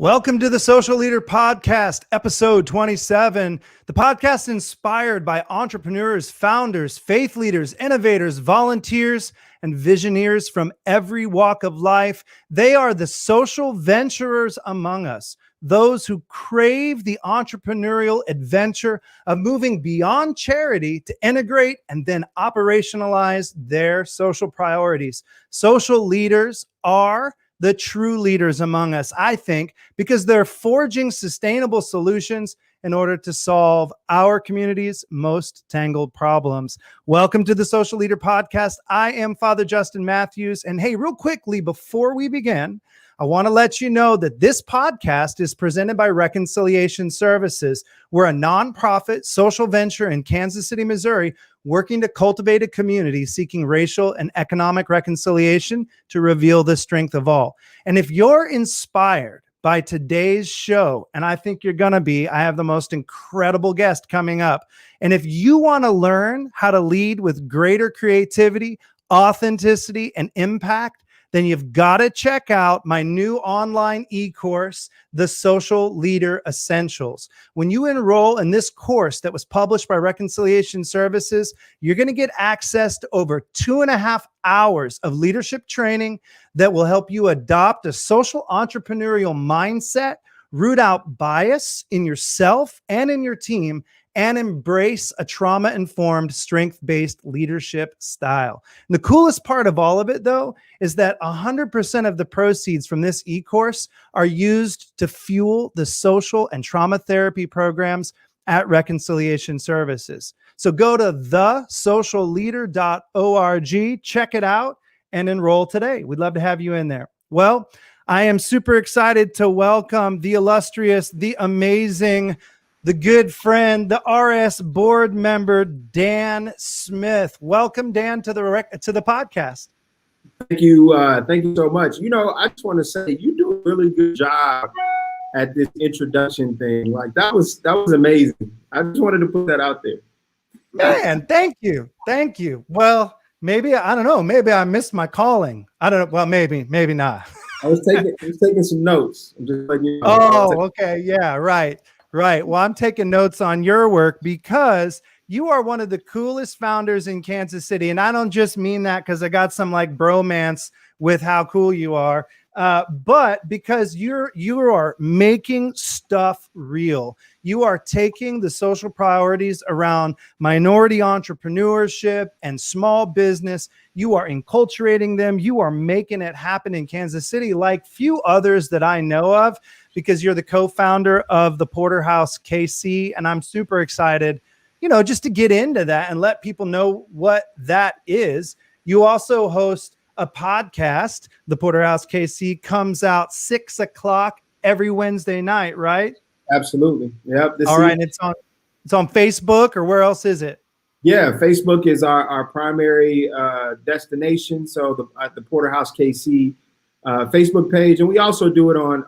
Welcome to the Social Leader Podcast, episode 27. The podcast inspired by entrepreneurs, founders, faith leaders, innovators, volunteers, and visionaries from every walk of life. They are the social venturers among us, those who crave the entrepreneurial adventure of moving beyond charity to integrate and then operationalize their social priorities. Social leaders are the true leaders among us, I think, because they're forging sustainable solutions in order to solve our community's most tangled problems. Welcome to the Social Leader Podcast. I am Father Justin Matthews. And hey, real quickly, before we begin, I want to let you know that this podcast is presented by Reconciliation Services. We're a nonprofit social venture in Kansas City, Missouri, working to cultivate a community seeking racial and economic reconciliation to reveal the strength of all. And if you're inspired by today's show, and I think you're going to be, I have the most incredible guest coming up. And if you want to learn how to lead with greater creativity, authenticity, and impact, then you've got to check out my new online e-course, The Social Leader Essentials. When you enroll in this course that was published by Reconciliation Services, you're going to get access to over 2.5 hours of leadership training that will help you adopt a social entrepreneurial mindset, root out bias in yourself and in your team, and embrace a trauma-informed, strength-based leadership style. And the coolest part of all of it, though, is that 100% of the proceeds from this e-course are used to fuel the social and trauma therapy programs at Reconciliation Services. So go to thesocialleader.org, check it out, and enroll today. We'd love to have you in there. Well, I am super excited to welcome the illustrious, the amazing, the good friend, the RS board member, Dan Smith. Welcome, Dan, to the podcast. Thank you. Thank you so much. You know, I just want to say you do a really good job at this introduction thing. Like that was amazing. I just wanted to put that out there. Man, thank you. Thank you. Well, maybe, I don't know, maybe I missed my calling. I don't know. Well, maybe not. I was taking some notes. I'm just letting you know. Oh, okay. Yeah, right. Well, I'm taking notes on your work because you are one of the coolest founders in Kansas City. And I don't just mean that because I got some like bromance with how cool you are, but because you are making stuff real. You are taking the social priorities around minority entrepreneurship and small business. You are enculturating them. You are making it happen in Kansas City like few others that I know of, because you're the co-founder of the PHKC. And I'm super excited, just to get into that and let people know what that is. You also host a podcast. The PHKC comes out 6 o'clock every Wednesday night, right? Absolutely. Yep. All right. And it's on Facebook, or where else is it? Yeah, Facebook is our primary destination. So the Porterhouse KC Facebook page, and we also do it on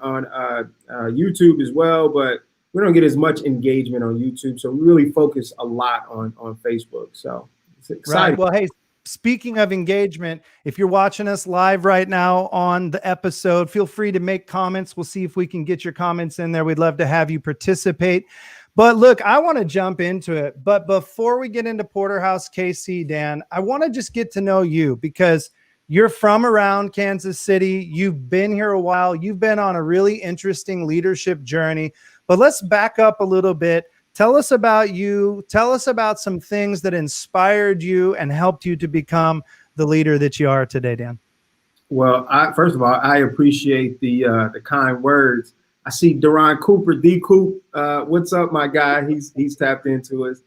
YouTube as well, but we don't get as much engagement on YouTube. So we really focus a lot on Facebook. So it's exciting. Right. Well, hey, speaking of engagement, if you're watching us live right now on the episode, feel free to make comments. We'll see if we can get your comments in there. We'd love to have you participate. But look, I want to jump into it. But before we get into Porterhouse KC, Dan, I want to just get to know you because you're from around Kansas City. You've been here a while. You've been on a really interesting leadership journey. But let's back up a little bit. Tell us about you. Tell us about some things that inspired you and helped you to become the leader that you are today, Dan. Well, first of all, I appreciate the kind words. I see Duran Cooper, D Coop. What's up, my guy? He's tapped into us.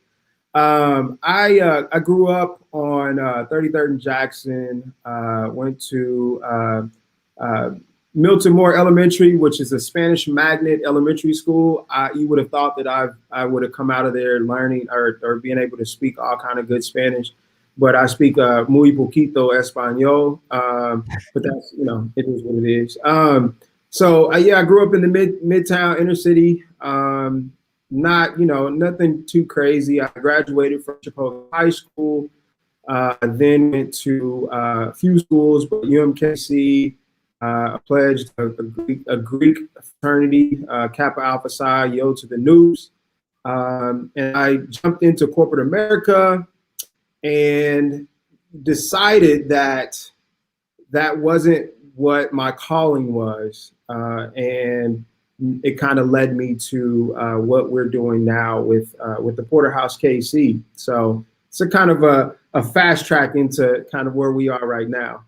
I grew up on 33rd and Jackson. Went to Milton Moore Elementary, which is a Spanish magnet elementary school. You would have thought that I would have come out of there learning or being able to speak all kind of good Spanish, but I speak muy poquito Espanol. But that's, it is what it is. So I grew up in the Midtown inner city. Not, nothing too crazy. I graduated from Chicago High School, then went to a few schools, but UMKC, I pledged a Greek fraternity, Kappa Alpha Psi, Yo to the News. And I jumped into corporate America and decided that that wasn't what my calling was. And it kind of led me to what we're doing now with the Porterhouse KC. So it's a kind of a fast track into kind of where we are right now.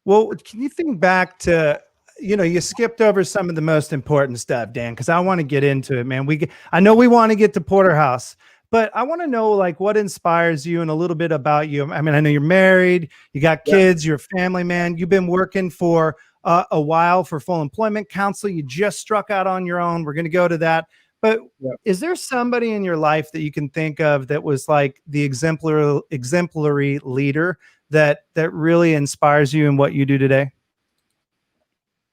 Well, can you think back to, you skipped over some of the most important stuff, Dan, because I want to get into it, man. I know we want to get to Porterhouse, but I want to know like what inspires you and a little bit about you. I mean, I know you're married, you got kids, you're a family man. You've been working for a while for Full Employment Council. You just struck out on your own. We're going to go to that. But is there somebody in your life that you can think of that was like the exemplary leader that really inspires you in what you do today?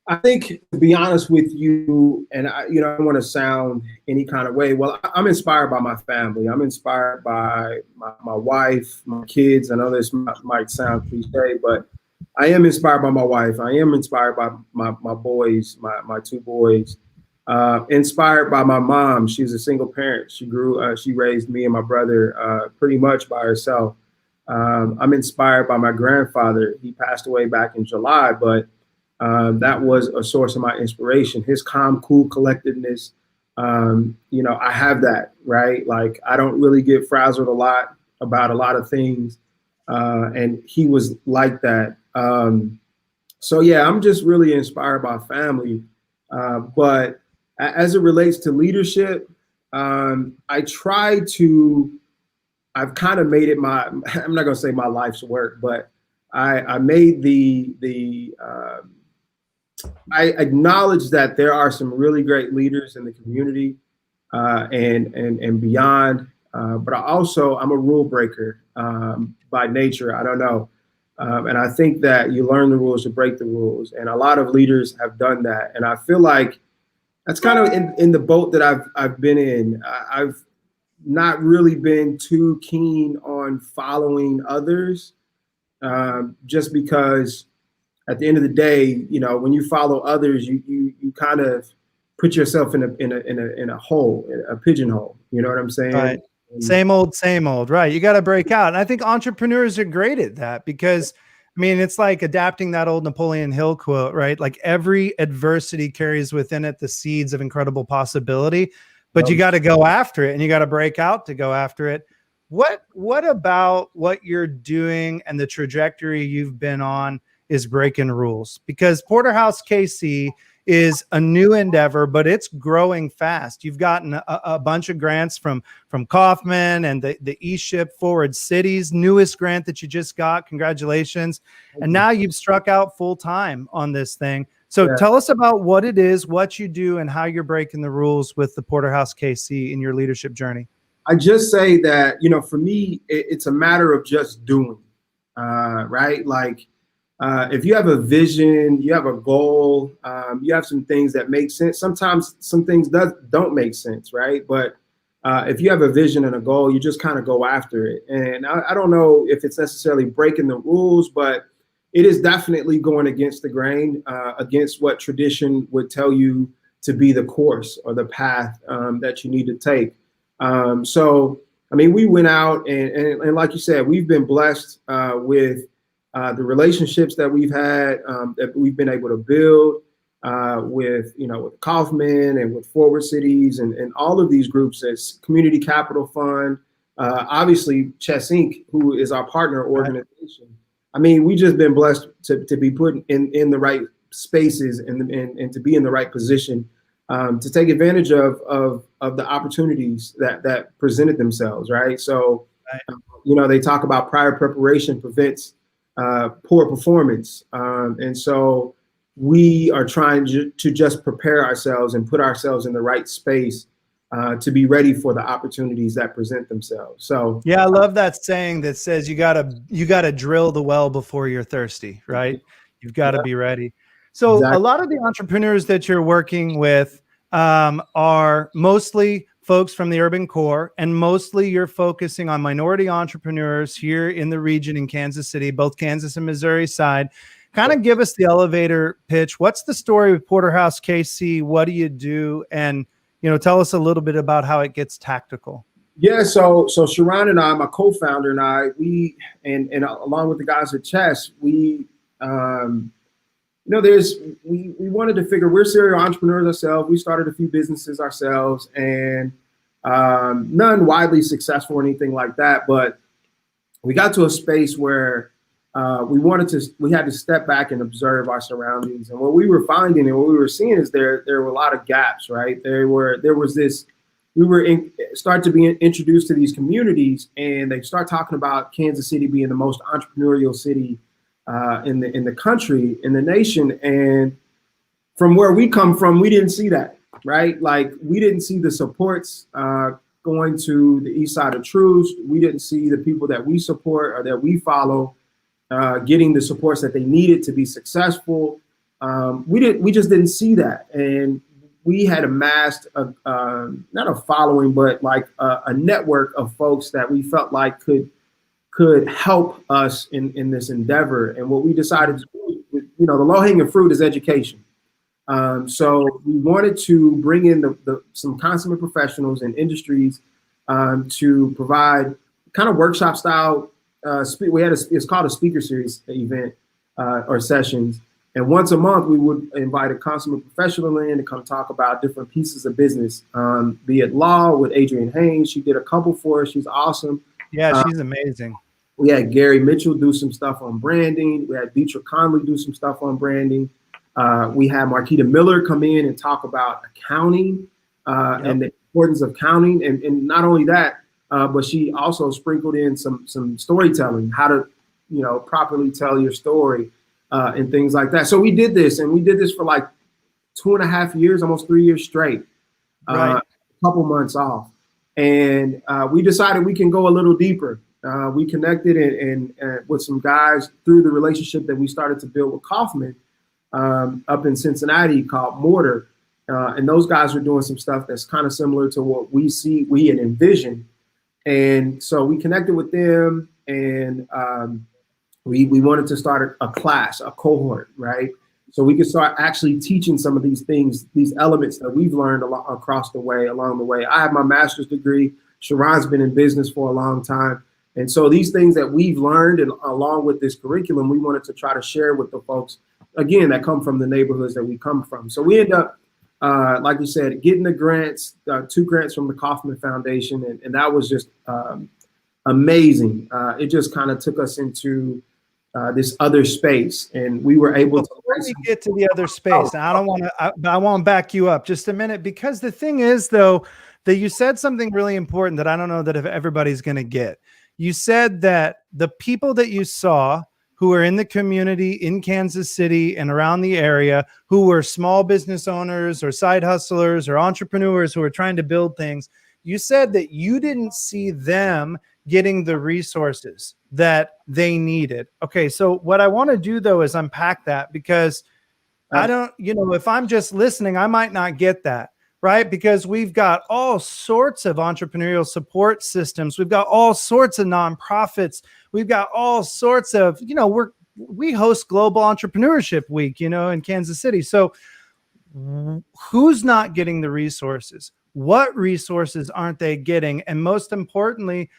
I think, to be honest with you, and I don't want to sound any kind of way. Well, I'm inspired by my family. I'm inspired by my wife, my kids. I know this might sound cliche, but I am inspired by my wife. I am inspired by my boys, my two boys. Inspired by my mom. She's a single parent. She raised me and my brother pretty much by herself. I'm inspired by my grandfather. He passed away back in July, but that was a source of my inspiration. His calm, cool collectedness. I have that, right? Like I don't really get frazzled a lot about a lot of things. And he was like that. So yeah, I'm just really inspired by family. But as it relates to leadership, I've kind of made it I'm not going to say my life's work, but I made I acknowledge that there are some really great leaders in the community and beyond. But I'm a rule breaker by nature. I don't know. And I think that you learn the rules to break the rules. And a lot of leaders have done that. And I feel like that's kind of in the boat that I've been in. I've not really been too keen on following others, just because at the end of the day, when you follow others, you kind of put yourself in a hole, a pigeonhole. You know what I'm saying? Right. Same old, right? You got to break out. And I think entrepreneurs are great at that because, I mean, it's like adapting that old Napoleon Hill quote, right? Like every adversity carries within it the seeds of incredible possibility, but you got to go after it and you got to break out to go after it. What about what you're doing and the trajectory you've been on is breaking rules? Because Porterhouse KC is a new endeavor, but it's growing fast. You've gotten a bunch of grants from Kauffman and the eShip Forward Cities newest grant that you just got. Congratulations. And now you've struck out full time on this thing. So tell us about what it is, what you do, and how you're breaking the rules with the Porterhouse KC in your leadership journey. I just say that, for me, it's a matter of just doing, right? Like, if you have a vision, you have a goal, you have some things that make sense. Sometimes some things don't make sense, right? But if you have a vision and a goal, you just kind of go after it. And I don't know if it's necessarily breaking the rules, but it is definitely going against the grain, against what tradition would tell you to be the course or the path that you need to take. So, I mean, we went out and like you said, we've been blessed with the relationships that we've had, that we've been able to build with Kauffman and with Forward Cities and all of these groups. As Community Capital Fund, obviously Chess Inc., who is our partner organization. I mean, we just been blessed to be put in the right spaces and to be in the right position to take advantage of the opportunities that presented themselves, right? So, they talk about prior preparation prevents poor performance. And so we are trying to just prepare ourselves and put ourselves in the right space to be ready for the opportunities that present themselves. So yeah, I love that saying that says you gotta drill the well before you're thirsty, right? You've got to be ready. So a lot of the entrepreneurs that you're working with are mostly folks from the urban core, and mostly you're focusing on minority entrepreneurs here in the region in Kansas City, both Kansas and Missouri side. Kind of give us the elevator pitch. What's the story with Porterhouse KC? What do you do? And, tell us a little bit about how it gets tactical. Yeah, so Sharon and I, my co-founder and I, we and along with the guys at Chess, we we wanted to figure, we're serial entrepreneurs ourselves. We started a few businesses ourselves, and none widely successful or anything like that. But we got to a space where we had to step back and observe our surroundings. And what we were finding and what we were seeing is there were a lot of gaps, right? We were start to be introduced to these communities, and they start talking about Kansas City being the most entrepreneurial city in the country, in the nation. And from where we come from, we didn't see that, right? Like, we didn't see the supports going to the east side of Troost. We didn't see the people that we support or that we follow getting the supports that they needed to be successful. We just didn't see that. And we had amassed not a following, but like a network of folks that we felt like could help us in this endeavor. And what we decided to do, the low-hanging fruit is education. So we wanted to bring in some consummate professionals in industries to provide kind of workshop style. It's called a speaker series event or sessions. And once a month, we would invite a consummate professional in to come talk about different pieces of business, be it law with Adrienne Haynes. She did a couple for us. She's awesome. Yeah, she's amazing. We had Gary Mitchell do some stuff on branding. We had Deetra Conley do some stuff on branding. We had Marquita Miller come in and talk about accounting and the importance of counting. And not only that, but she also sprinkled in some storytelling, how to, properly tell your story. And things like that. So we did this, and we did this for like 2.5 years, almost 3 years straight, a couple months off. And we decided we can go a little deeper. We connected and with some guys through the relationship that we started to build with Kaufman up in Cincinnati called Mortar. And those guys are doing some stuff that's kind of similar to what we had envisioned. And so we connected with them, and we wanted to start a class, a cohort, right? So we could start actually teaching some of these things, these elements that we've learned along the way. I have my master's degree. Sharon's been in business for a long time. And so these things that we've learned, and along with this curriculum, we wanted to try to share with the folks, again, that come from the neighborhoods that we come from. So we end up, like you said, getting the grants, 2 grants from the Kaufman Foundation. And that was just amazing. It just kind of took us into this other space, and we were able to. Before we get to the other space, I want to back you up just a minute, because the thing is, though, that you said something really important that I don't know that if everybody's going to get. You said that the people that you saw who are in the community in Kansas City and around the area, who were small business owners or side hustlers or entrepreneurs who were trying to build things, you said that you didn't see them getting the resources that they needed. Okay, so what I want to do, though, is unpack that, because I don't, if I'm just listening, I might not get that, right? Because we've got all sorts of entrepreneurial support systems. We've got all sorts of nonprofits. We've got all sorts of, we host Global Entrepreneurship Week, in Kansas City. So who's not getting the resources? What resources aren't they getting? And most importantly,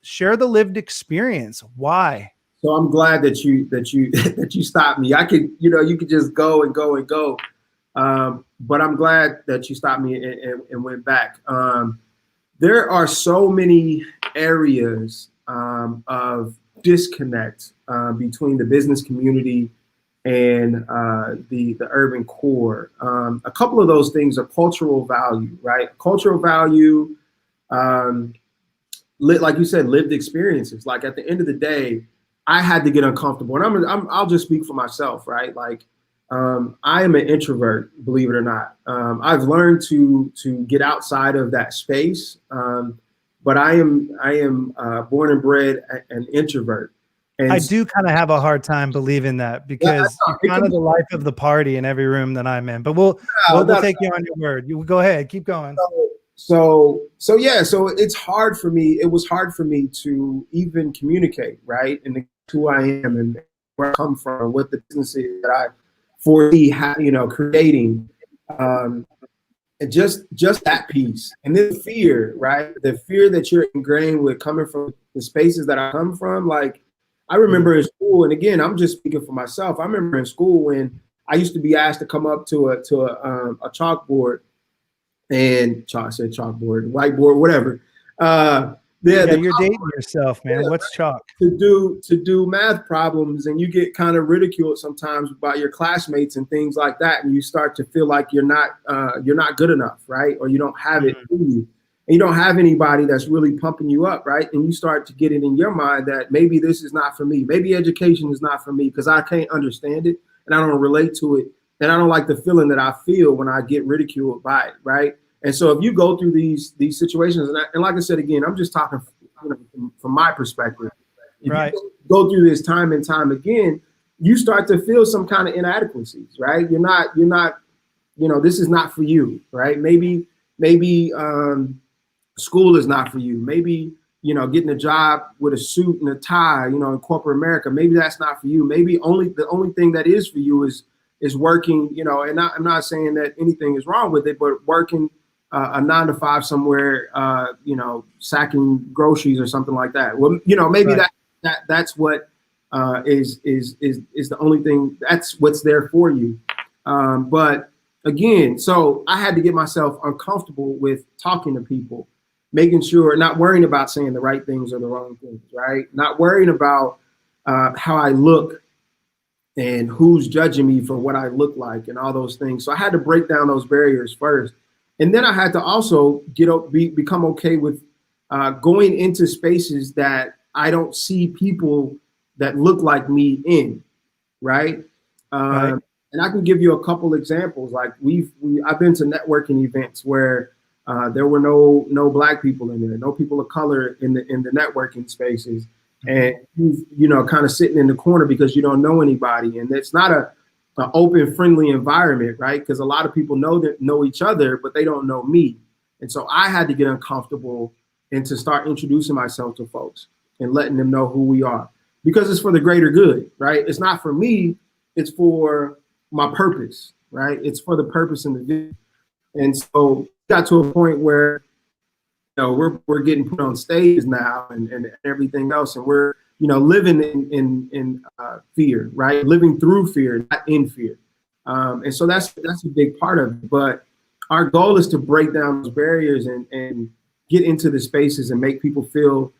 share the lived experience. Why? So I'm glad that you stopped me. I could, you could just go and go and go. But I'm glad that you stopped me and went back. There are so many areas of disconnect between the business community and the urban core. A couple of those things are cultural value, right? Cultural value, like you said, lived experiences. Like, at the end of the day, I had to get uncomfortable, and I'll just speak for myself, right? Like, I am an introvert, believe it or not. I've learned to get outside of that space, but I am born and bred an introvert. And I do kind of have a hard time believing that, because you're kind of the life of the party in every room that I'm in. But we'll take you on your word. You go ahead, keep going. So it's hard for me. It was hard for me to even communicate, right? And who I am and where I come from, what the businesses that I foresee, creating, and just that piece. And then fear, right? The fear that you're ingrained with coming from the spaces that I come from. Like, I remember in school, and again, I'm just speaking for myself. I remember in school when I used to be asked to come up to a chalkboard, and I said chalkboard, whiteboard, whatever. You're dating yourself, man. What's chalk? To do math problems, and you get kind of ridiculed sometimes by your classmates and things like that, and you start to feel like you're not good enough, right? Or you don't have it in you, and you don't have anybody that's really pumping you up, right? And you start to get it in your mind that maybe this is not for me, maybe education is not for me because I can't understand it and I don't relate to it, and I don't like the feeling that I feel when I get ridiculed by it, right? And so if you go through these situations, and like I said again, I'm just talking from my perspective. If you go through this time and time again, you start to feel some kind of inadequacies, right? You're not, this is not for you, right? Maybe school is not for you. Maybe, getting a job with a suit and a tie, in corporate America, maybe that's not for you. Maybe the only thing that is for you is working, and I'm not saying that anything is wrong with it, but working a 9 to 5 somewhere, sacking groceries or something like that. Well, maybe that's what is the only thing, that's what's there for you. But again, so I had to get myself uncomfortable with talking to people, making sure, not worrying about saying the right things or the wrong things, right? Not worrying about how I look and who's judging me for what I look like and all those things. So I had to break down those barriers first. And then I had to also become okay with going into spaces that I don't see people that look like me in, right? And I can give you a couple examples. Like I've been to networking events where there were no Black people in there, no people of color in the networking spaces, and kind of sitting in the corner because you don't know anybody, and it's not an open, friendly environment, right? Because a lot of people know each other, but they don't know me. And so I had to get uncomfortable and to start introducing myself to folks and letting them know who we are, because it's for the greater good, right? It's not for me, it's for my purpose, right? It's for the purpose and the vision. And so got to a point where we're getting put on stage now and everything else, and we're living in fear, right? Living through fear, not in fear. And so that's a big part of it. But our goal is to break down those barriers and get into the spaces and make people feel,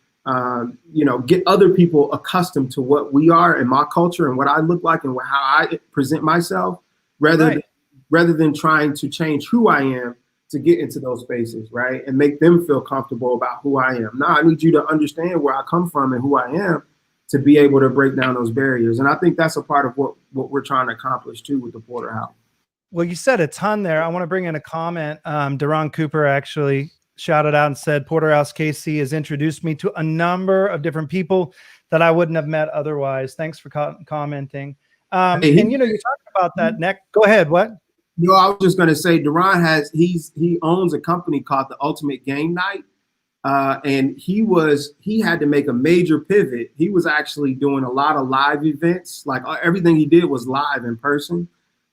get other people accustomed to what we are and my culture and what I look like and how I present myself, rather than trying to change who I am to get into those spaces, right? And make them feel comfortable about who I am. Now I need you to understand where I come from and who I am to be able to break down those barriers. And I think that's a part of what we're trying to accomplish too with the Porterhouse. Well, you said a ton there. I want to bring in a comment. Duran Cooper actually shouted out and said, Porterhouse KC has introduced me to a number of different people that I wouldn't have met otherwise. Thanks for commenting. And you talked about that neck. Go ahead. What? I was just going to say, Duran he owns a company called the Ultimate Game Night. And he had to make a major pivot. He was actually doing a lot of live events. Like everything he did was live in person.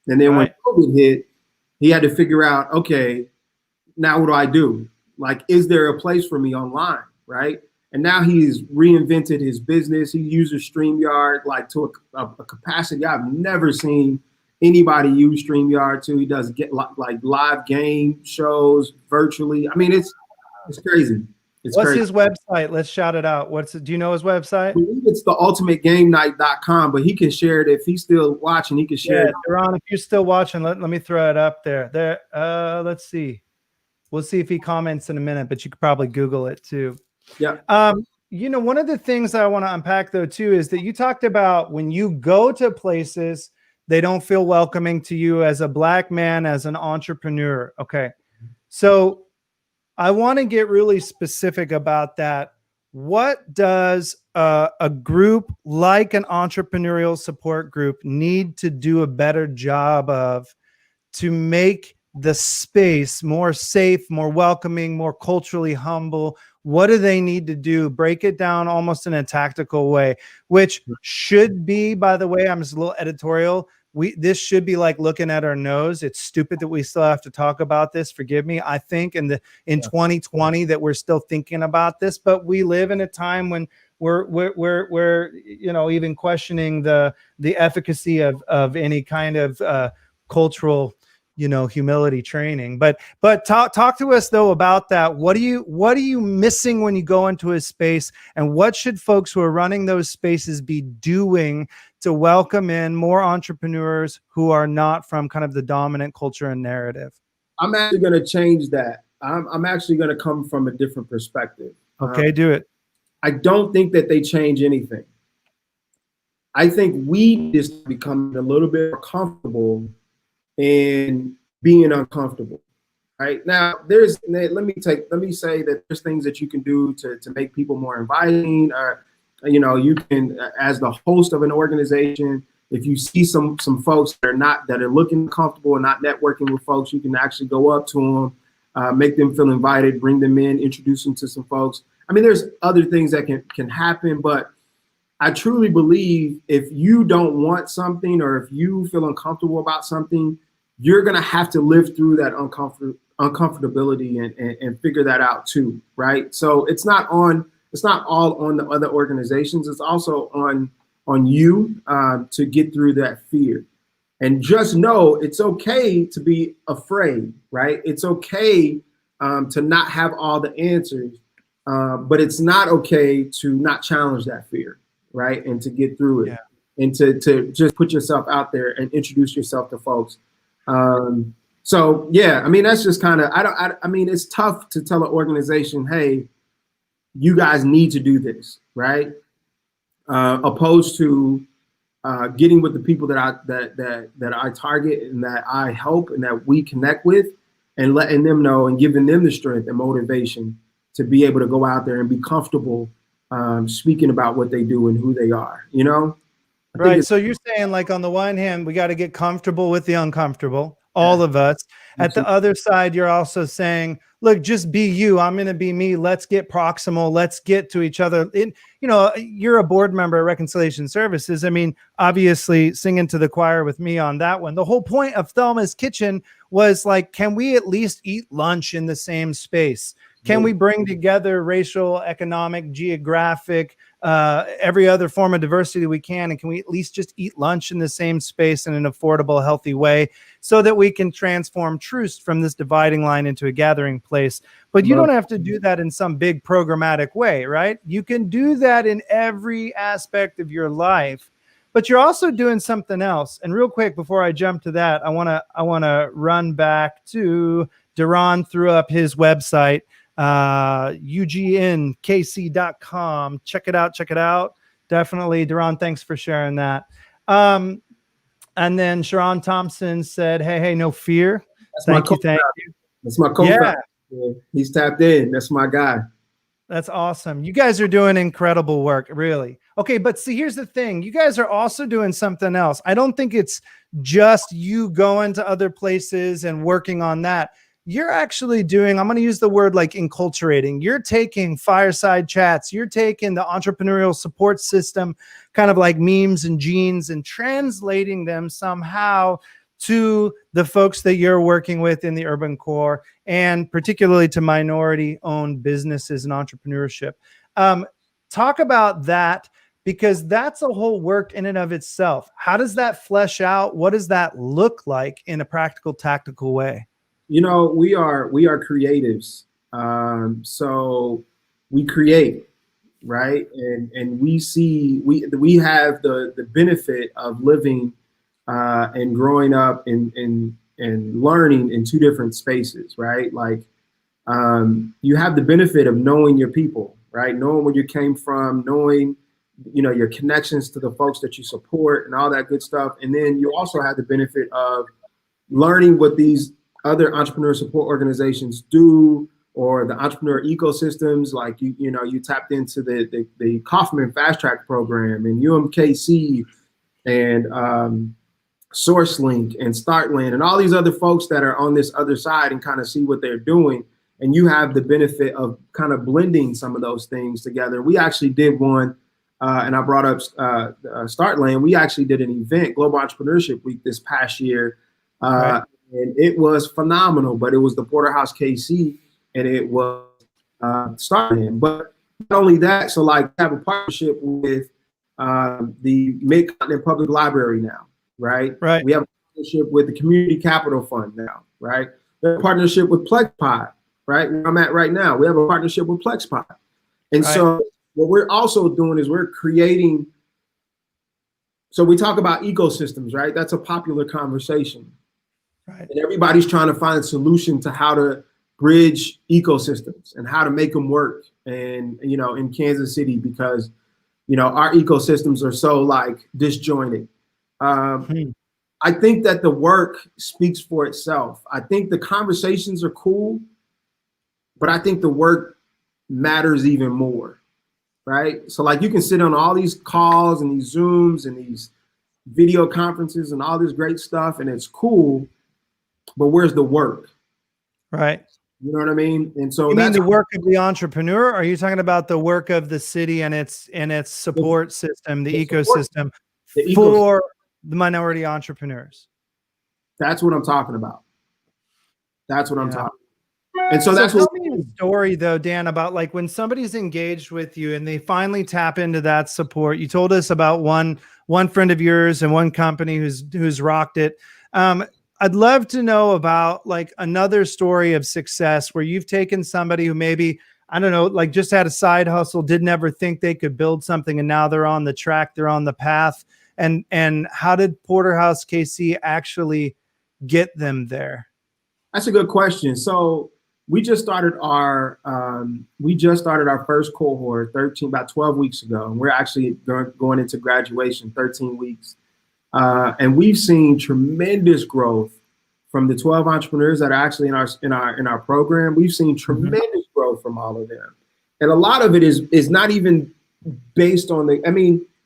And then when COVID hit, he had to figure out, okay, now what do I do? Like, is there a place for me online, right? And now he's reinvented his business. He uses StreamYard like to a capacity I've never seen anybody use StreamYard to. He does get like live game shows virtually. I mean, it's crazy. What's his website? Let's shout it out. Do you know his website? I believe it's the ultimategamennight.com, but he can share it if he's still watching. He can share it. Duran, if you're still watching, let me throw it up there. Let's see. We'll see if he comments in a minute, but you could probably Google it too. Yeah. One of the things I want to unpack though too is that you talked about when you go to places, they don't feel welcoming to you as a Black man, as an entrepreneur. Okay. So I want to get really specific about that. What does a group like an entrepreneurial support group need to do a better job of to make the space more safe, more welcoming, more culturally humble? What do they need to do? Break it down almost in a tactical way, which should be, by the way, I'm just a little editorial. This should be like looking at our nose. It's stupid that we still have to talk about this. Forgive me. I think in 2020 that we're still thinking about this, but we live in a time when we're even questioning the efficacy of any kind of cultural humility training. But talk to us though about that. What are you missing when you go into a space, and what should folks who are running those spaces be doing to welcome in more entrepreneurs who are not from kind of the dominant culture and narrative? I'm actually going to change that. I'm actually going to come from a different perspective. Okay, do it. I don't think that they change anything. I think we just become a little bit more comfortable in being uncomfortable. Right now, let me say that there's things that you can do to make people more inviting. Or, you can, as the host of an organization, if you see some folks that are looking comfortable and not networking with folks, you can actually go up to them, make them feel invited, bring them in, introduce them to some folks. I mean, there's other things that can happen, but I truly believe if you don't want something, or if you feel uncomfortable about something, you're going to have to live through that uncomfortability and figure that out too, right? So it's not all on the other organizations. It's also on you to get through that fear. And just know it's okay to be afraid, right? It's okay to not have all the answers, but it's not okay to not challenge that fear, right? And to get through it, and to just put yourself out there and introduce yourself to folks. So yeah, I mean, that's just kind of, I mean, it's tough to tell an organization, hey, you guys need to do this, right? Opposed to getting with the people that I target and that I help and that we connect with, and letting them know and giving them the strength and motivation to be able to go out there and be comfortable speaking about what they do and who they are, Right. So you're saying, like, on the one hand, we got to get comfortable with the uncomfortable, all of us. At the other side, you're also saying, look, just be you. I'm going to be me. Let's get proximal. Let's get to each other. You're a board member at Reconciliation Services. I mean, obviously singing to the choir with me on that one. The whole point of Thelma's Kitchen was like, can we at least eat lunch in the same space? Can we bring together racial, economic, geographic, every other form of diversity we can? And can we at least just eat lunch in the same space in an affordable, healthy way so that we can transform truce from this dividing line into a gathering place? But you don't have to do that in some big programmatic way, right? You can do that in every aspect of your life. But you're also doing something else. And real quick, before I jump to that, I want to run back to Duran threw up his website, ugnkc.com. Check it out. Definitely. Duran, thanks for sharing that. And then Sharon Thompson said, hey, no fear. Thank you. That's my co-founder. Yeah. He's tapped in. That's my guy. That's awesome. You guys are doing incredible work, really. Okay, but see, here's the thing. You guys are also doing something else. I don't think it's just you going to other places and working on that. You're actually doing, I'm going to use the word like enculturating. You're taking fireside chats. You're taking the entrepreneurial support system, kind of like memes and genes, and translating them somehow to the folks that you're working with in the urban core, and particularly to minority-owned businesses and entrepreneurship. Talk about that, because that's a whole work in and of itself. How does that flesh out? What does that look like in a practical, tactical way? We are creatives. So we create, right? And we have the benefit of living and growing up and learning in two different spaces, right? Like you have the benefit of knowing your people, right? Knowing where you came from, knowing your connections to the folks that you support and all that good stuff. And then you also have the benefit of learning what these other entrepreneur support organizations do, or the entrepreneur ecosystems. Like you tapped into the Kaufman Fast Track program and UMKC and SourceLink and StartLand and all these other folks that are on this other side and kind of see what they're doing. And you have the benefit of kind of blending some of those things together. We actually did one, and I brought up StartLand. We actually did an event, Global Entrepreneurship Week, this past year. Right. And it was phenomenal, but it was the Porterhouse KC and it was StartLand. But not only that, so like I have a partnership with the Mid-Continent Public Library now, right? Right. We have a partnership with the Community Capital Fund now, right? We have a partnership with PlexPod, right? Where I'm at right now. We have a partnership with PlexPod. And Right. so what we're also doing is we're creating, so we talk about ecosystems, right? That's a popular conversation. Right. And everybody's trying to find a solution to how to bridge ecosystems and how to make them work. And, you know, in Kansas City, because, you know, our ecosystems are so like disjointed. I think that the work speaks for itself. I think the conversations are cool, but I think the work matters even more, right? So like you can sit on all these calls and these Zooms and these video conferences and all this great stuff, and it's cool, but where's the work? Right. You know what I mean? And so You mean that's the work of the entrepreneur? Or are you talking about the work of the city and its support system, the ecosystem for the minority entrepreneurs? That's what I'm talking about. That's what I'm talking about. And So that's tell what me a story though, Dan, about like when somebody's engaged with you and they finally tap into that support. You told us about one friend of yours and one company who's rocked it. I'd love to know about like another story of success where you've taken somebody who maybe, I don't know, like just had a side hustle, didn't ever think they could build something, and now they're on the track, they're on the path. And how did Porterhouse KC actually get them there? That's a good question. So we just started our first cohort about 12 weeks ago, and we're actually going into graduation 13 weeks. And we've seen tremendous growth from the 12 entrepreneurs that are actually in our program. We've seen tremendous growth from all of them. And a lot of it is not even based on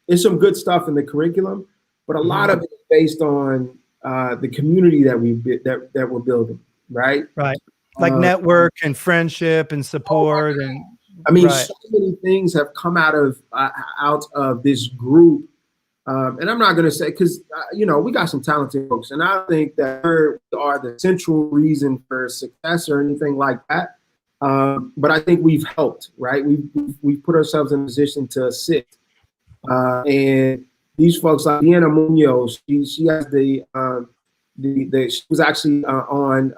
there's some good stuff in the curriculum, but a lot of it is based on the community that we're building, right? Right. Like network and friendship and support. So many things have come out of this group. And I'm not going to say, because, we got some talented folks, and I think that we are the central reason for success or anything like that. But I think we've helped, right? We've put ourselves in a position to assist. And these folks like Deanna Munoz, she has she was actually on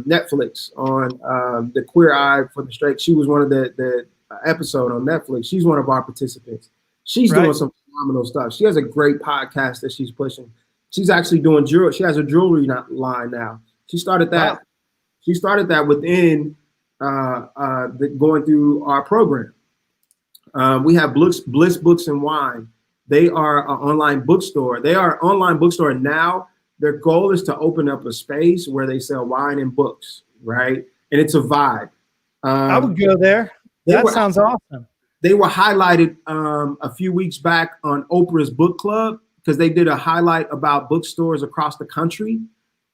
Netflix on the Queer Eye for the Straight. She was one of the episode on Netflix. She's one of our participants. She's doing some phenomenal stuff. She has a great podcast that she's pushing. She's actually doing jewelry. She has a jewelry line now. She started that. Wow. She started that within going through our program. We have Bliss Books and Wine. They are an online bookstore. They are an online bookstore now. Their goal is to open up a space where they sell wine and books, right? And it's a vibe. I would go there. That sounds awesome. They were highlighted a few weeks back on Oprah's book club because they did a highlight about bookstores across the country.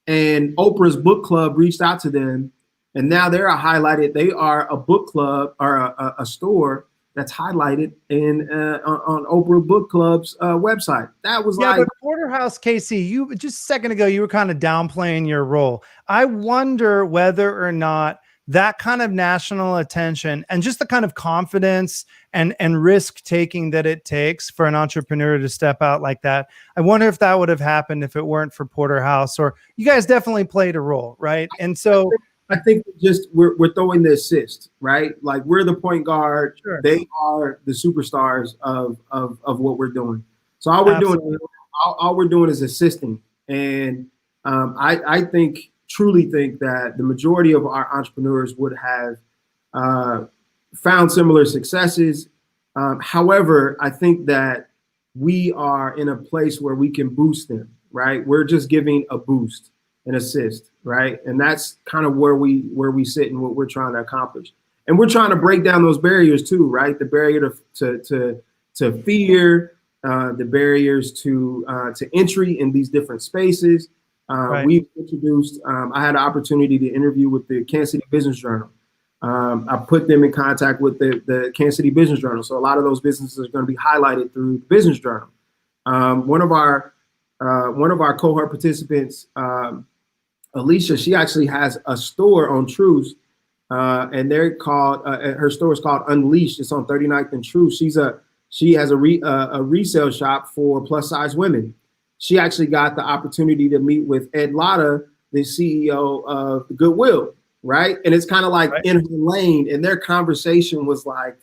And Oprah's book club reached out to them. And now they're highlighted. They are a book club or a store that's highlighted on Oprah Book Club's website. That was but Porterhouse KC, you just a second ago, you were kind of downplaying your role. I wonder whether or not that kind of national attention and just the kind of confidence and risk taking that it takes for an entrepreneur to step out like that. I wonder if that would have happened if it weren't for Porterhouse, or you guys definitely played a role, right? And so I think we're throwing the assist, right? Like we're the point guard. Sure. They are the superstars of what we're doing. So all we're doing is assisting. And I truly think that the majority of our entrepreneurs would have found similar successes. However, I think that we are in a place where we can boost them, right? We're just giving a boost, an assist, right? And that's kind of where we sit and what we're trying to accomplish. And we're trying to break down those barriers too, right? The barrier to fear, the barriers to entry in these different spaces. Right. We've introduced, I had an opportunity to interview with the Kansas City Business Journal. I put them in contact with the Kansas City Business Journal. So a lot of those businesses are going to be highlighted through the Business Journal. One of our cohort participants, Alicia, she actually has a store on Truce, and they're called, her store is called Unleashed. It's on 39th and Truce. She has a resale shop for plus size women. She actually got the opportunity to meet with Ed Lotta, the CEO of Goodwill, right? And it's kind of like in her lane, and their conversation was like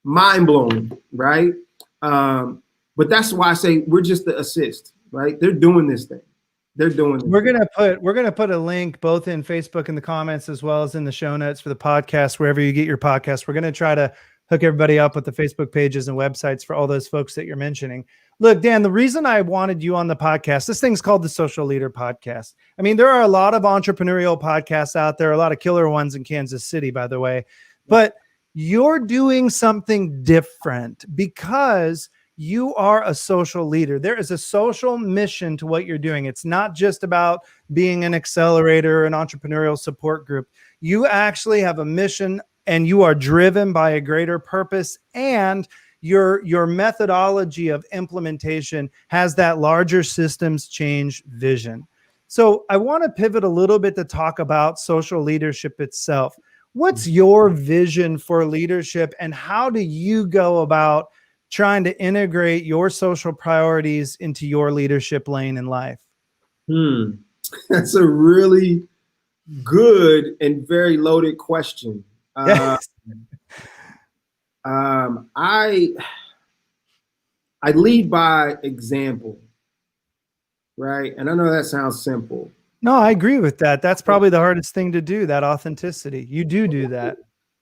mind blowing, right? But that's why I say we're just the assist, right? They're doing this thing. They're doing this. We're gonna put a link both in Facebook in the comments as well as in the show notes for the podcast, wherever you get your podcast. We're gonna try to hook everybody up with the Facebook pages and websites for all those folks that you're mentioning. Look, Dan, the reason I wanted you on the podcast, this thing's called the Social Leader Podcast. I mean, there are a lot of entrepreneurial podcasts out there, a lot of killer ones in Kansas City, by the way, but you're doing something different because you are a social leader. There is a social mission to what you're doing. It's not just about being an accelerator, an entrepreneurial support group. You actually have a mission and you are driven by a greater purpose, and your methodology of implementation has that larger systems change vision. So I want to pivot a little bit to talk about social leadership itself. What's your vision for leadership, and how do you go about trying to integrate your social priorities into your leadership lane in life? That's a really good and very loaded question. Yes. I lead by example, right? And I know that sounds simple. No, I agree with that. That's probably the hardest thing to do, that authenticity. You do that.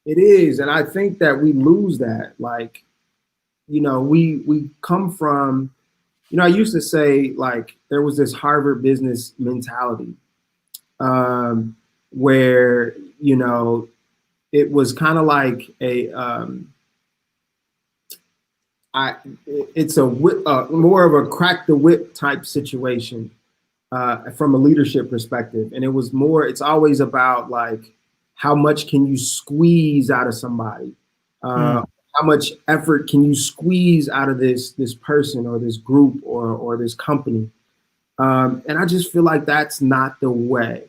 It is. And I think that we lose that. Like, you know, we come from, you know, I used to say, like, there was this Harvard business mentality where, you know, it was kind of like it's a more of a crack the whip type situation from a leadership perspective. And it's always about like, how much can you squeeze out of somebody? How much effort can you squeeze out of this person or this group or this company? And I just feel like that's not the way.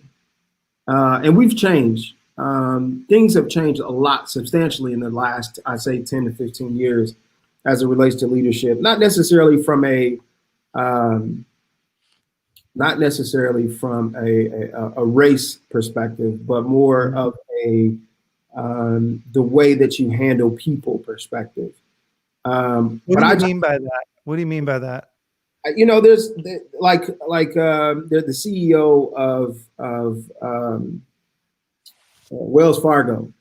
And we've changed. Things have changed a lot substantially in the last, I'd say, 10 to 15 years as it relates to leadership. Not necessarily from a race perspective, but more of the way that you handle people perspective. What do you mean by that? What do you mean by that? You know, there's the CEO of Wells Fargo,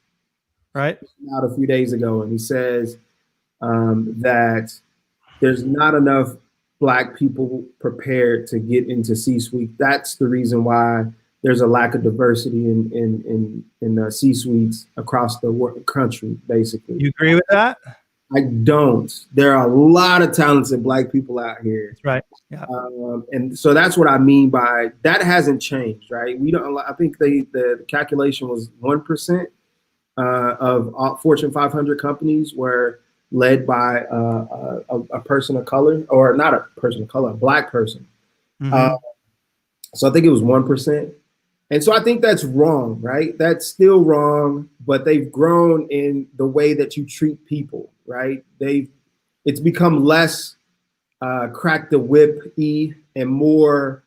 right? Out a few days ago, and he says that there's not enough Black people prepared to get into C-suite. That's the reason why there's a lack of diversity in C-suites across the country, basically. You agree with that? I don't. There are a lot of talented Black people out here. That's right. Yeah. And so that's what I mean by that hasn't changed, right? We don't. I think the calculation was 1% of Fortune 500 companies were led by a person of color, or not a person of color, a Black person. So I think it was 1%. And so I think that's wrong, right? That's still wrong, but they've grown in the way that you treat people, right? It's become less crack the whip-y and more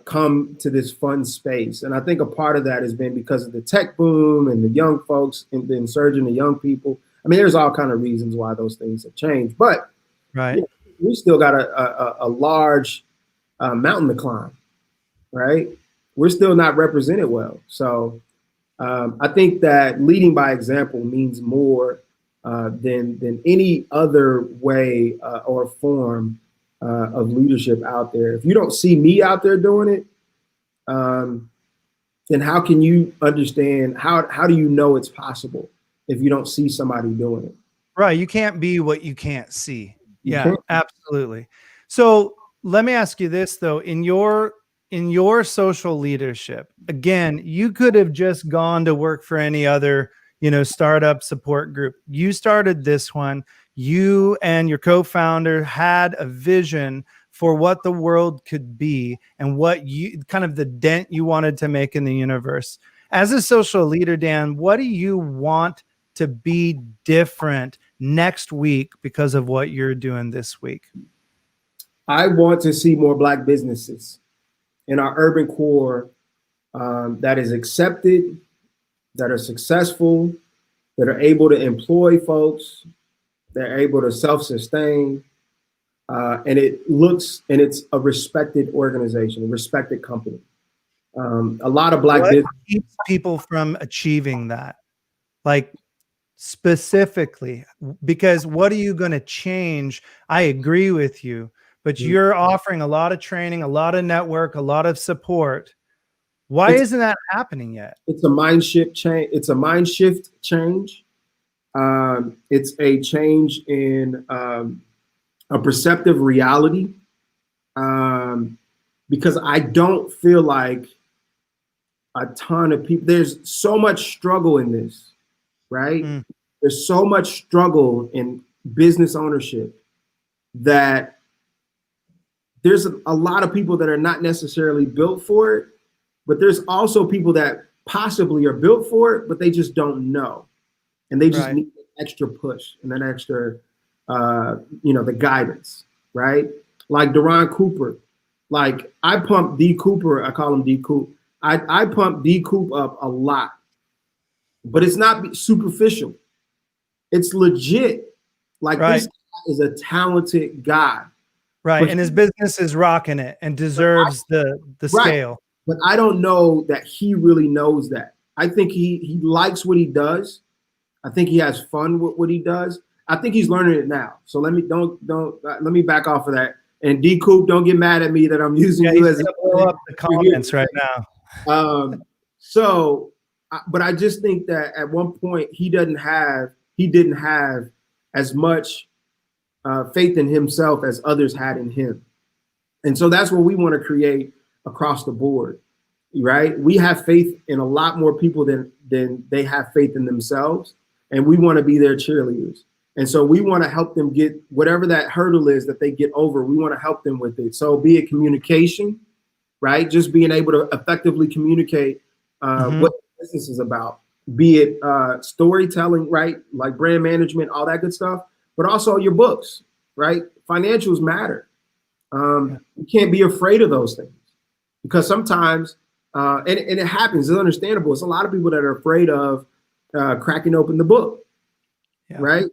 come to this fun space. And I think a part of that has been because of the tech boom and the young folks and the insurgent of young people. I mean, there's all kind of reasons why those things have changed, but right, you know, we still got a large mountain to climb, right? We're still not represented well. So I think that leading by example means more than any other way or form of leadership out there. If you don't see me out there doing it, then how can you understand, how do you know it's possible if you don't see somebody doing it? Right. You can't be what you can't see. You Yeah, can't. absolutely. So let me ask you this though, in your social leadership, again, you could have just gone to work for any other, startup support group. You started this one. You and your co-founder had a vision for what the world could be and what you kind of the dent you wanted to make in the universe. As a social leader, Dan, what do you want to be different next week because of what you're doing this week? I want to see more Black businesses in our urban core that is accepted, that are successful, that are able to employ folks, that are able to self-sustain, and it's a respected organization, a respected company. A lot of Black What business. keeps people from achieving that? Like specifically, because what are you going to change? I agree with you, but you're offering a lot of training, a lot of network, a lot of support. Why It's, isn't that happening yet? it's a mind shift change. It's a mind shift change. It's a change in a perceptive reality. Because I don't feel like a ton of people, there's so much struggle in this, right? There's so much struggle in business ownership that there's a lot of people that are not necessarily built for it, but there's also people that possibly are built for it, but they just don't know. And they just need an extra push and an extra, the guidance, right? Like Duran Cooper. Like I pump D Cooper, I call him D Coop. I pump D Coop up a lot, but it's not superficial. It's legit. Like this guy is a talented guy. Right. But And his business is rocking it and deserves the scale. But I don't know that he really knows that. I think he likes what he does. I think he has fun with what he does. I think he's learning it now. So let me back off of that. And D Coop, don't get mad at me that I'm using you as blow up the comments right now. But I just think that at one point he didn't have as much faith in himself as others had in him. And so that's what we want to create across the board, right? We have faith in a lot more people than they have faith in themselves. And we want to be their cheerleaders. And so we want to help them get whatever that hurdle is that they get over. We want to help them with it. So be it communication, right? Just being able to effectively communicate what business is about, be it storytelling, right? Like brand management, all that good stuff, but also your books, right? Financials matter. You can't be afraid of those things because sometimes, and it happens, it's understandable. It's a lot of people that are afraid of cracking open the book, right?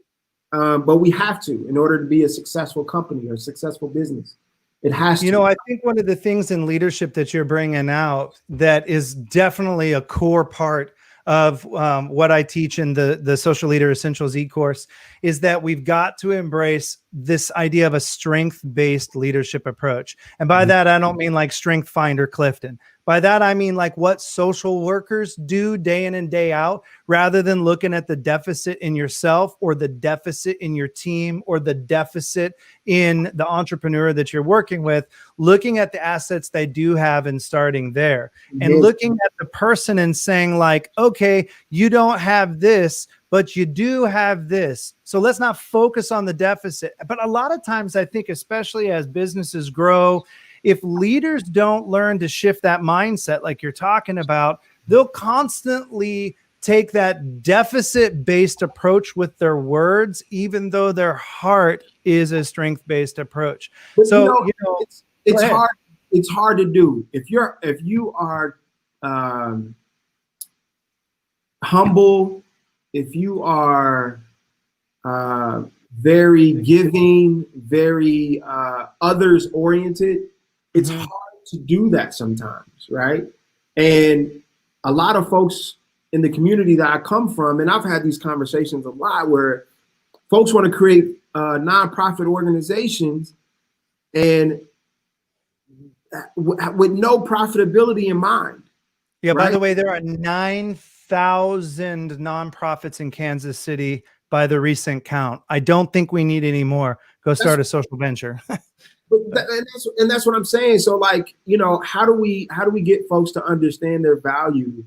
But we have to in order to be a successful company or a successful business. It has to. I think one of the things in leadership that you're bringing out that is definitely a core part of what I teach in the Social Leader Essentials e-course is that we've got to embrace this idea of a strength-based leadership approach. And by that, I don't mean like Strength Finder Clifton. By that, I mean like what social workers do day in and day out, rather than looking at the deficit in yourself or the deficit in your team or the deficit in the entrepreneur that you're working with, looking at the assets they do have and starting there and looking at the person and saying like, okay, you don't have this, but you do have this. So let's not focus on the deficit. But a lot of times I think, especially as businesses grow, if leaders don't learn to shift that mindset, like you're talking about, they'll constantly take that deficit-based approach with their words, even though their heart is a strength-based approach. But so it's hard. It's hard to do if you are humble, if you are very giving, very others oriented. It's hard to do that sometimes, right? And a lot of folks in the community that I come from, and I've had these conversations a lot where folks want to create nonprofit organizations and with no profitability in mind. Yeah, right? By the way, there are 9,000 nonprofits in Kansas City by the recent count. I don't think we need any more. go start a social venture. And that's what I'm saying. So like, you know, how do we get folks to understand their value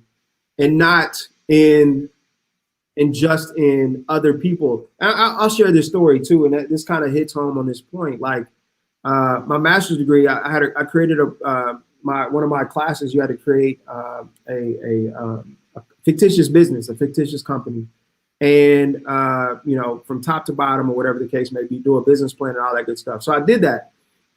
and not in just in other people? I'll share this story too, and this kind of hits home on this point. Like my master's degree, I created one of my classes. You had to create a fictitious business, a fictitious company, and you know, from top to bottom or whatever the case may be, do a business plan and all that good stuff. So I did that.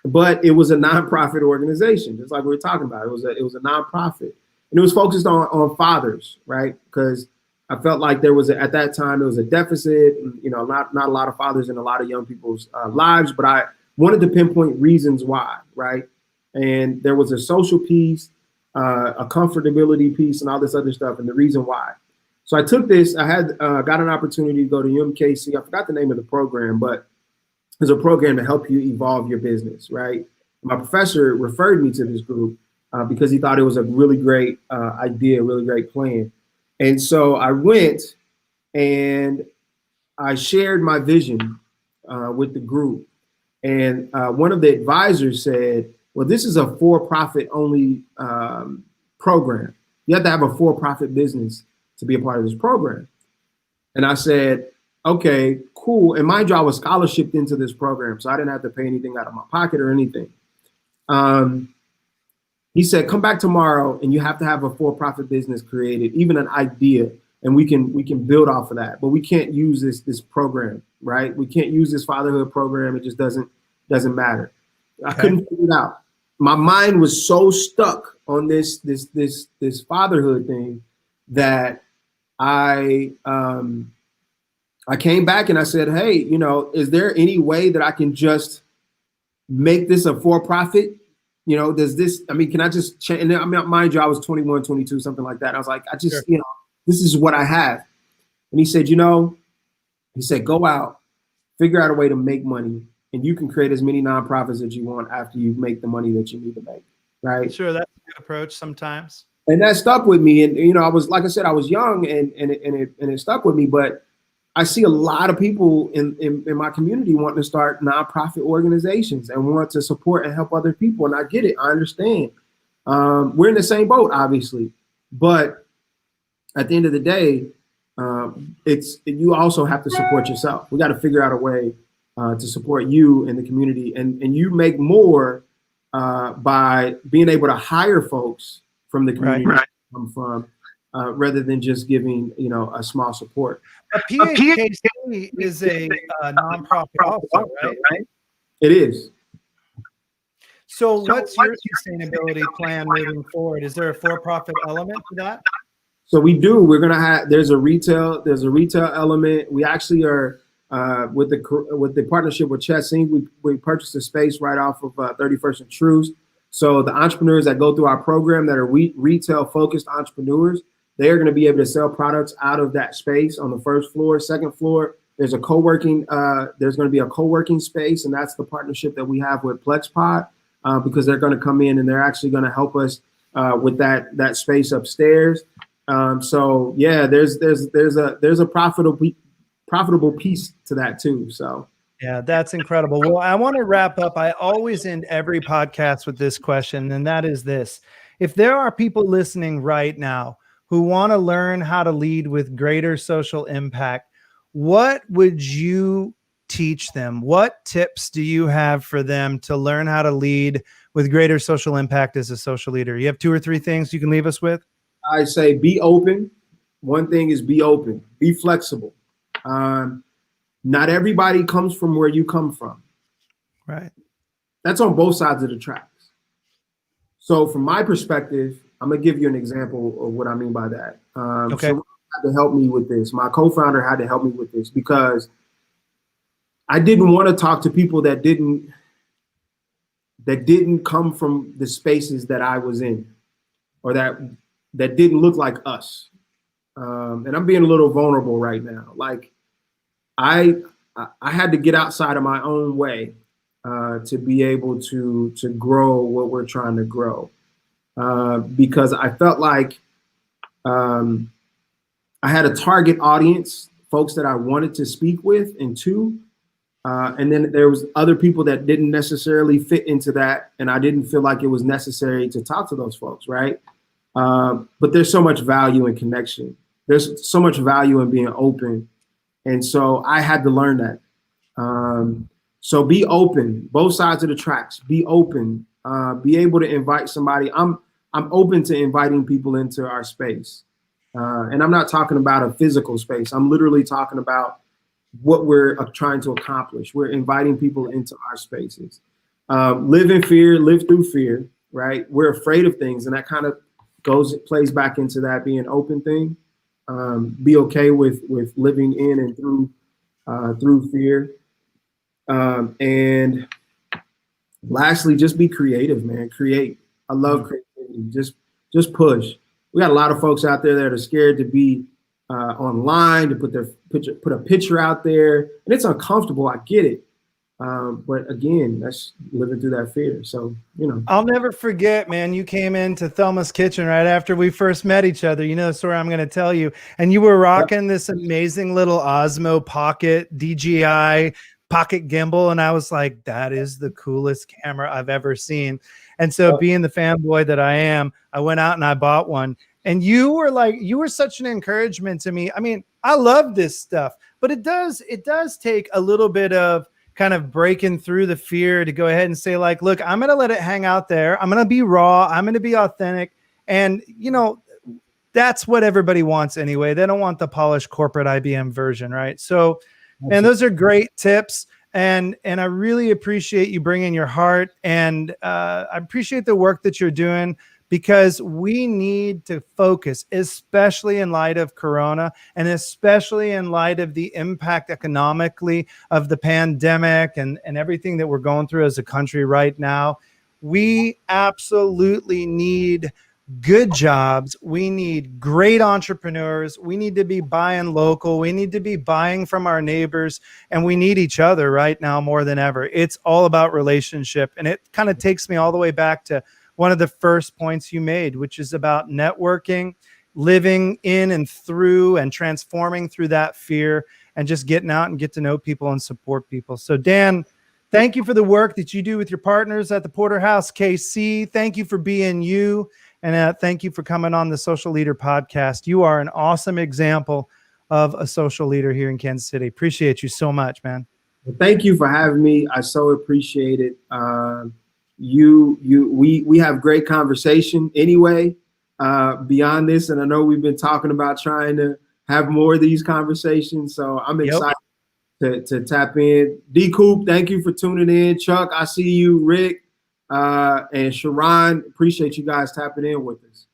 But it was a nonprofit organization, just like we were talking about. It was a nonprofit, and it was focused on fathers, right? Because I felt like there was at that time there was a deficit, you know, not a lot of fathers in a lot of young people's lives. But I wanted to pinpoint reasons why, right? And there was a social piece, a comfortability piece, and all this other stuff, and the reason why. So I took this. I had got an opportunity to go to UMKC. I forgot the name of the program, but there's a program to help you evolve your business, right? My professor referred me to this group because he thought it was a really great idea, really great plan. And so I went and I shared my vision with the group. And one of the advisors said, well, this is a for-profit only program. You have to have a for-profit business to be a part of this program. And I said, okay, cool. And mind you, I was scholarshiped into this program, so I didn't have to pay anything out of my pocket or anything. He said, come back tomorrow and you have to have a for-profit business created, even an idea, and we can build off of that. But we can't use this program, right? We can't use this fatherhood program. It just doesn't matter. I couldn't figure it out. My mind was so stuck on this fatherhood thing that I came back and I said, hey, you know, is there any way that I can just make this a for-profit? You know, does this, I mean, can I just change? And I mean, mind you, I was 21, 22, something like that. I was like, sure. You know, this is what I have. And he said, you know, go out, figure out a way to make money, and you can create as many nonprofits as you want after you make the money that you need to make, right? Sure, that's a good approach sometimes. And that stuck with me. And, you know, I was, like I said, I was young and it stuck with me, but I see a lot of people in my community wanting to start nonprofit organizations and want to support and help other people. And I get it. I understand. We're in the same boat, obviously. But at the end of the day, you also have to support yourself. We got to figure out a way to support you in the community. And you make more by being able to hire folks from the community you come from, rather than just giving, you know, a small support. A PHKC is a nonprofit also, right? It is. So what's your sustainability plan moving forward? Is there a for-profit element to that? So we do. We're gonna have. There's a retail element. We actually are with the partnership with Chess Inc. We purchased a space right off of 31st and Truce. So the entrepreneurs that go through our program that are retail focused entrepreneurs, they're going to be able to sell products out of that space on the first floor. Second floor, there's a co-working. There's going to be a co-working space, and that's the partnership that we have with PlexPod, because they're going to come in and they're actually going to help us with that space upstairs. So yeah, there's a profitable piece to that too. So yeah, that's incredible. Well, I want to wrap up. I always end every podcast with this question, and that is this: if there are people listening right now who want to learn how to lead with greater social impact, what would you teach them? What tips do you have for them to learn how to lead with greater social impact as a social leader? You have 2 or 3 things you can leave us with? I say be open. One thing is be open, be flexible. Not everybody comes from where you come from. Right. That's on both sides of the tracks. So from my perspective, I'm going to give you an example of what I mean by that. Okay. So had to help me with this. My co-founder had to help me with this because I didn't want to talk to people that didn't come from the spaces that I was in, or that didn't look like us. And I'm being a little vulnerable right now. Like I had to get outside of my own way to be able to grow what we're trying to grow. Because I felt like I had a target audience, folks that I wanted to speak with, and 2, And then there was other people that didn't necessarily fit into that, and I didn't feel like it was necessary to talk to those folks, right? But there's so much value in connection. There's so much value in being open, and so I had to learn that. So be open, both sides of the tracks. Be open. Be able to invite somebody. I'm open to inviting people into our space, and I'm not talking about a physical space. I'm literally talking about what we're trying to accomplish. We're inviting people into our spaces. Live in fear, live through fear, right? We're afraid of things, and that kind of plays back into that being open thing. Be okay with living in and through fear. And lastly, just be creative, man. Create. I love creativity. Just push. We got a lot of folks out there that are scared to be online, to put a picture out there, and it's uncomfortable. I get it, but again, that's living through that fear. So I'll never forget, man. You came into Thelma's Kitchen right after we first met each other. You know the story I'm going to tell you, and you were rocking this amazing little Osmo Pocket DJI pocket gimbal, and I was like, that is the coolest camera I've ever seen. And so, being the fanboy that I am, I went out and I bought one. And you were such an encouragement to me. I mean, I love this stuff, but it does take a little bit of kind of breaking through the fear to go ahead and say, like, look, I'm going to let it hang out there. I'm going to be raw. I'm going to be authentic. And, that's what everybody wants anyway. They don't want the polished corporate IBM version, right? So, man, those are great tips. And I really appreciate you bringing your heart. And I appreciate the work that you're doing, because we need to focus, especially in light of Corona, and especially in light of the impact economically of the pandemic and everything that we're going through as a country right now. We absolutely need good jobs. We need great entrepreneurs. We need to be buying local. We need to be buying from our neighbors, and we need each other right now more than ever. It's all about relationship. And it kind of takes me all the way back to one of the first points you made, which is about networking, living in and through and transforming through that fear, and just getting out and get to know people and support people. So Dan, thank you for the work that you do with your partners at the Porterhouse KC. Thank you for being you. And thank you for coming on the Social Leader Podcast. You are an awesome example of a social leader here in Kansas City. Appreciate you so much, man. Well, thank you for having me. I so appreciate it. We have great conversation anyway, beyond this. And I know we've been talking about trying to have more of these conversations. So I'm excited to tap in. D Coop, thank you for tuning in. Chuck, I see you. Rick, and Sharon, appreciate you guys tapping in with us.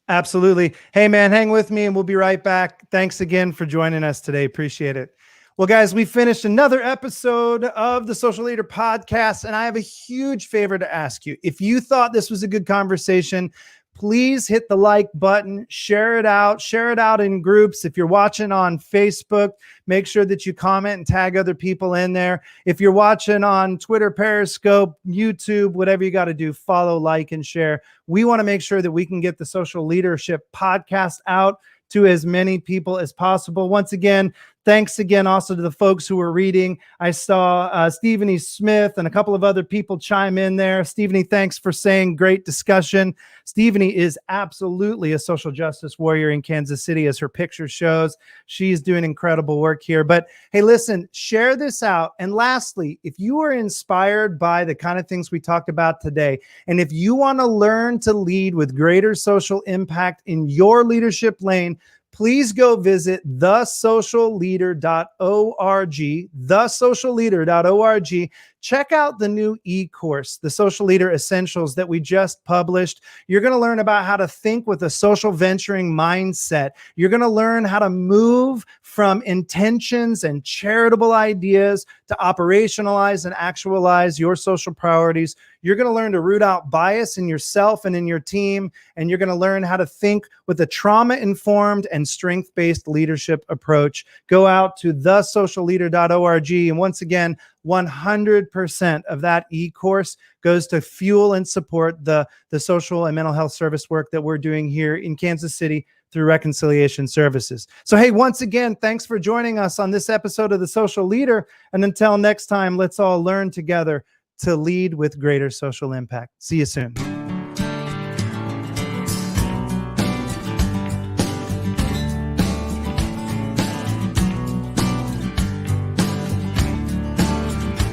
Absolutely. Hey, man, hang with me and we'll be right back. Thanks again for joining us today. Appreciate it. Well, guys, we finished another episode of the Social Leader Podcast, and I have a huge favor to ask you. If you thought this was a good conversation, please hit the like button, share it out in groups. If you're watching on Facebook, make sure that you comment and tag other people in there. If you're watching on Twitter, Periscope, YouTube, whatever you got to do, follow, like, and share. We want to make sure that we can get the Social Leadership Podcast out to as many people as possible. Once again, thanks again also to the folks who were reading. I saw Stephanie Smith and a couple of other people chime in there. Stephanie, thanks for saying great discussion. Stephanie is absolutely a social justice warrior in Kansas City, as her picture shows. She's doing incredible work here. But hey, listen, share this out. And lastly, if you are inspired by the kind of things we talked about today, and if you want to learn to lead with greater social impact in your leadership lane, please go visit thesocialleader.org, thesocialleader.org. Check out the new e-course, the Social Leader Essentials, that we just published. You're going to learn about how to think with a social venturing mindset. You're going to learn how to move from intentions and charitable ideas to operationalize and actualize your social priorities. You're going to learn to root out bias in yourself and in your team, and you're going to learn how to think with a trauma-informed and strength-based leadership approach. Go out to thesocialleader.org, and once again, 100% of that e-course goes to fuel and support the social and mental health service work that we're doing here in Kansas City through reconciliation services. So, hey, once again, thanks for joining us on this episode of The Social Leader. And until next time, let's all learn together to lead with greater social impact. See you soon.